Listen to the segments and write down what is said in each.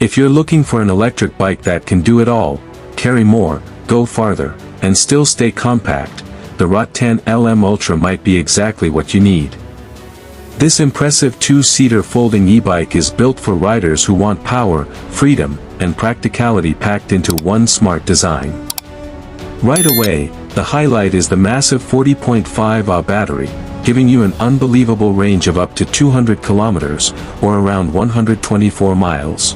If you're looking for an electric bike that can do it all, carry more, go farther, and still stay compact, the Rattan LM Ultra might be exactly what you need. This impressive two-seater folding e-bike is built for riders who want power, freedom, and practicality packed into one smart design. Right away, the highlight is the massive 40.5Ah battery, giving you an unbelievable range of up to 200 kilometers, or around 124 miles.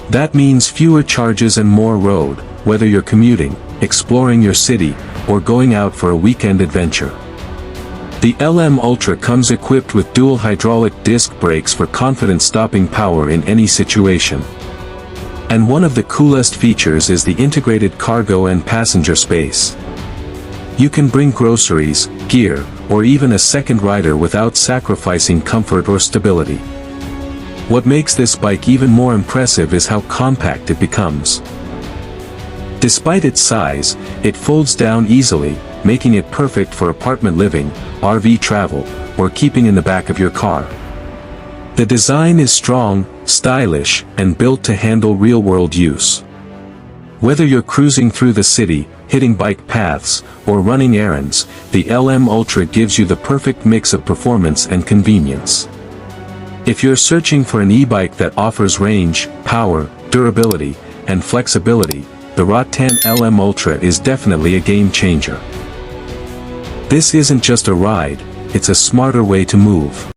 That means fewer charges and more road, whether you're commuting, exploring your city, or going out for a weekend adventure. The LM Ultra comes equipped with dual hydraulic disc brakes for confident stopping power in any situation. And one of the coolest features is the integrated cargo and passenger space. You can bring groceries, gear, or even a second rider without sacrificing comfort or stability. What makes this bike even more impressive is how compact it becomes. Despite its size, it folds down easily, making it perfect for apartment living, RV travel, or keeping in the back of your car. The design is strong, stylish, and built to handle real-world use. Whether you're cruising through the city, hitting bike paths, or running errands, the LM Ultra gives you the perfect mix of performance and convenience. If you're searching for an e-bike that offers range, power, durability, and flexibility, the Rattan LM Ultra is definitely a game changer. This isn't just a ride, it's a smarter way to move.